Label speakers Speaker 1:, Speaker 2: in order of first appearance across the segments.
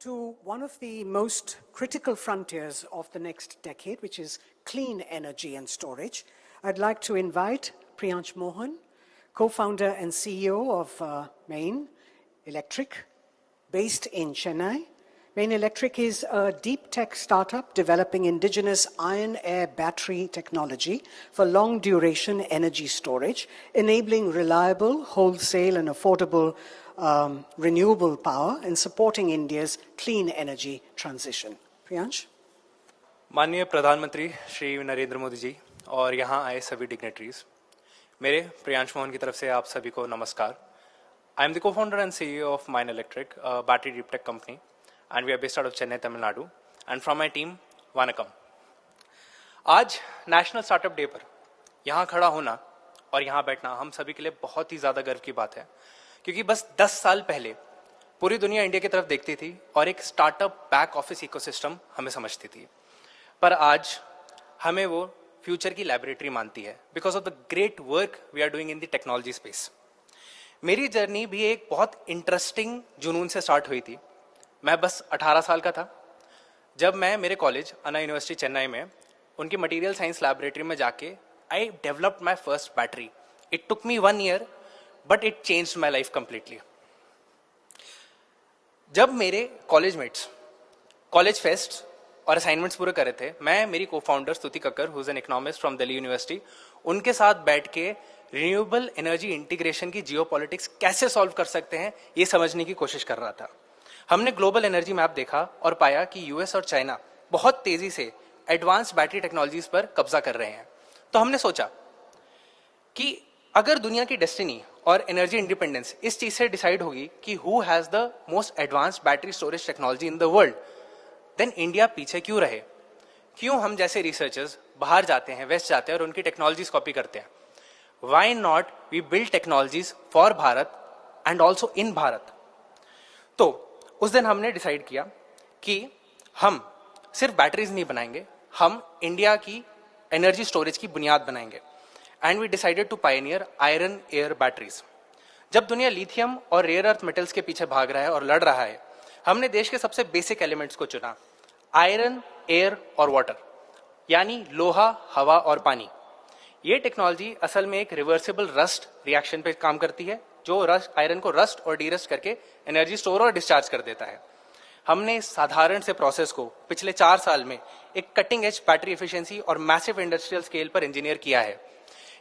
Speaker 1: to one of the most critical frontiers of the next decade, which is clean energy and storage. I'd like to invite Priyansh Mohan, co-founder and CEO of Main Electric, based in Chennai. Main Electric is a deep tech startup developing indigenous iron-air battery technology for long-duration energy storage, enabling reliable, wholesale, and affordable renewable power and supporting India's clean energy transition. Priyansh?
Speaker 2: माननीय प्रधानमंत्री श्री नरेंद्र मोदी जी और यहाँ आए सभी dignitaries, मेरे प्रियांश मोहन की तरफ से आप सभी को नमस्कार. I am the co-founder and CEO of Main Electric, a battery deep tech company, and we are based out of Chennai, Tamil Nadu. And from my team, Vanakkam. आज नेशनल स्टार्टअप डे पर यहाँ खड़ा होना और यहाँ बैठना हम सभी के लिए बहुत ही ज़्यादा गर्व की बात है, क्योंकि बस 10 साल पहले पूरी दुनिया इंडिया की तरफ देखती थी और एक स्टार्टअप बैक ऑफिस इकोसिस्टम हमें समझती थी. पर आज हमें वो फ्यूचर की लैबोरेटरी मानती है because of the great work we are doing in the technology space. मेरी जर्नी भी एक बहुत इंटरेस्टिंग जुनून से स्टार्ट हुई थी. मैं बस 18 साल का था जब मैं मेरे कॉलेज अन्ना यूनिवर्सिटी चेन्नई में उनकी मटेरियल साइंस लैबोरेटरी में जाके I developed my first battery. It took me 1 year but it changed my life completely. जब मेरे कॉलेज मेट्स कॉलेज फेस्ट और असाइनमेंट्स पूरे कर रहे थे, मैं मेरी को फाउंडर स्तुति Kakkar who is an economist from Delhi university, उनके साथ बैठ के रिन्यूएबल एनर्जी इंटीग्रेशन की जियोपॉलिटिक्स कैसे सॉल्व कर सकते हैं ये समझने की कोशिश कर रहा था. हमने ग्लोबल एनर्जी मैप देखा और पाया कि यूएस और चाइना बहुत तेजी से एडवांस बैटरी टेक्नोलॉजीज पर कब्जा कर रहे हैं. तो हमने सोचा कि अगर दुनिया की डेस्टिनी और एनर्जी इंडिपेंडेंस इस चीज से डिसाइड होगी कि who has the most advance battery storage technology in the world, then India पीछे क्यों रहे. क्यों हम जैसे रिसर्चर्स बाहर जाते हैं, वेस्ट जाते हैं और उनकी टेक्नोलॉजीज कॉपी करते हैं. Why not we build technologies for Bharat and also in Bharat. तो उस दिन हमने डिसाइड किया कि हम सिर्फ बैटरीज नहीं बनाएंगे, हम इंडिया की एनर्जी स्टोरेज की बुनियाद बनाएंगे. And we decided to pioneer iron air batteries. जब दुनिया लिथियम और रेयर अर्थ मेटल्स के पीछे भाग रहा है और लड़ रहा है, हमने देश के सबसे बेसिक एलिमेंट्स को चुना, आयरन, एयर और वाटर, यानी लोहा, हवा और पानी. ये टेक्नोलॉजी असल में एक रिवर्सिबल रस्ट रिएक्शन पे काम करती है, जो रस्ट आयरन को रस्ट और डीरस्ट करके एनर्जी स्टोर और डिस्चार्ज कर देता है. हमने इस साधारण से प्रोसेस को पिछले 4 साल में एक कटिंग एज बैटरी एफिशिएंसी और मैसिव इंडस्ट्रियल स्केल पर इंजीनियर किया है.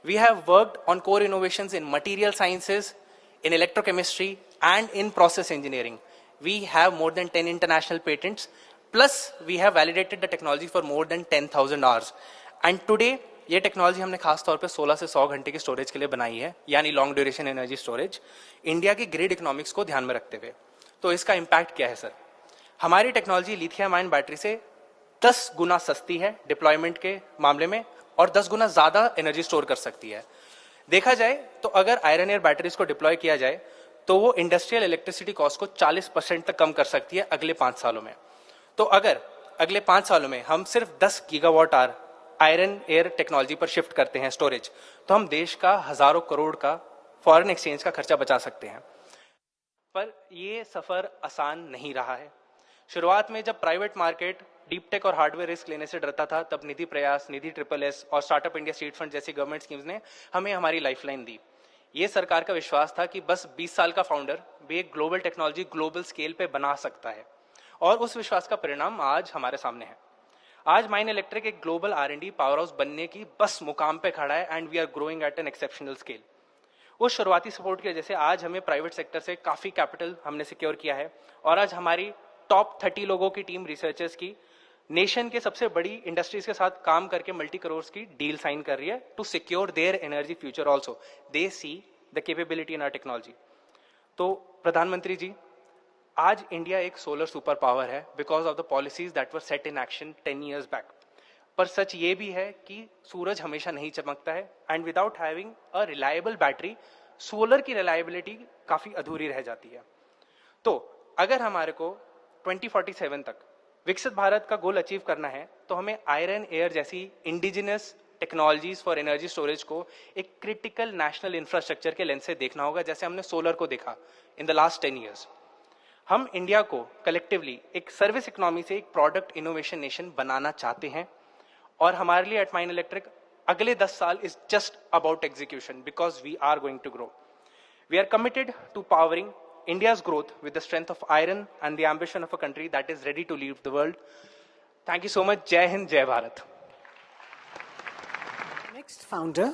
Speaker 2: We have worked on core innovations in material sciences, in electrochemistry and in process engineering. We have more than 10 international patents, plus we have validated the technology for more than 10,000 hours. And today, ये technology हमने खास तौर पे 16 से 100 घंटे की storage के लिए बनाई है, यानी long duration energy storage, India की ग्रिड इकोनॉमिक्स को ध्यान में रखते हुए. तो इसका इम्पैक्ट क्या है सर? हमारी टेक्नोलॉजी लिथियम आयन बैटरी से 10 गुना सस्ती है डिप्लॉयमेंट के मामले में और 10 गुना ज्यादा एनर्जी स्टोर कर सकती है. देखा जाए तो अगर आयरन एयर बैटरीज को डिप्लॉय किया जाए तो वो इंडस्ट्रियल इलेक्ट्रिसिटी कॉस्ट को 40% तक कम कर सकती है अगले 5 सालों में. तो अगर अगले 5 सालों में हम सिर्फ 10 gigawatt hour iron air technology पर शिफ्ट करते हैं स्टोरेज, तो हम देश का हजारों करोड़ का फॉरेन एक्सचेंज का खर्चा बचा सकते हैं. पर ये सफर आसान नहीं रहा है. शुरुआत में जब प्राइवेट मार्केट डीप टेक और हार्डवेयर रिस्क लेने से डरता था, तब निधि प्रयास, निधि SSS और स्टार्टअप इंडिया सीड फंड जैसी गवर्नमेंट स्कीम्स ने हमें हमारी लाइफलाइन दी. ये सरकार का विश्वास था कि बस 20 साल का फाउंडर भी एक ग्लोबल टेक्नोलॉजी ग्लोबल स्केल पे बना सकता है, और उस विश्वास का परिणाम आज हमारे सामने है. आज माइन इलेक्ट्रिक एक ग्लोबल R&D पावर हाउस बनने की बस मुकाम पे खड़ा है and we are growing at an exceptional scale. उस शुरुआती सपोर्ट की वजह से आज हमें प्राइवेट सेक्टर से काफी कैपिटल हमने सिक्योर किया है, और आज हमारी टॉप 30 लोगों की टीम रिसर्चर्स की नेशन के सबसे बड़ी इंडस्ट्रीज के साथ काम करके मल्टी करोड़ की डील साइन कर रही है to secure their energy future. Also they see the capability in our technology. तो प्रधानमंत्री जी, आज इंडिया एक सोलर सुपर पावर है because of the policies that were set in action 10 years back. पर सच ये भी है कि सूरज हमेशा नहीं चमकता है, and without having a reliable battery solar की रिलायबिलिटी काफी अधूरी रह जाती है. तो अगर हमारे को 2047 तक विकसित भारत का गोल अचीव करना है, तो हमें आयरन एयर जैसी indigenous technologies for energy storage को एक क्रिटिकल नेशनल इंफ्रास्ट्रक्चर के लेंस से देखना होगा, जैसे हमने सोलर को देखा इन द लास्ट 10 years. हम इंडिया को कलेक्टिवली एक सर्विस इकोनॉमी से एक प्रोडक्ट इनोवेशन नेशन बनाना चाहते हैं और हमारे लिए एट माइन इलेक्ट्रिक अगले 10 साल is just about execution because we are going to grow. We are committed to powering India's growth with the strength of iron and the ambition of a country that is ready to lead the world. Thank you so much. Jai Hind, Jai Bharat.
Speaker 1: Next founder.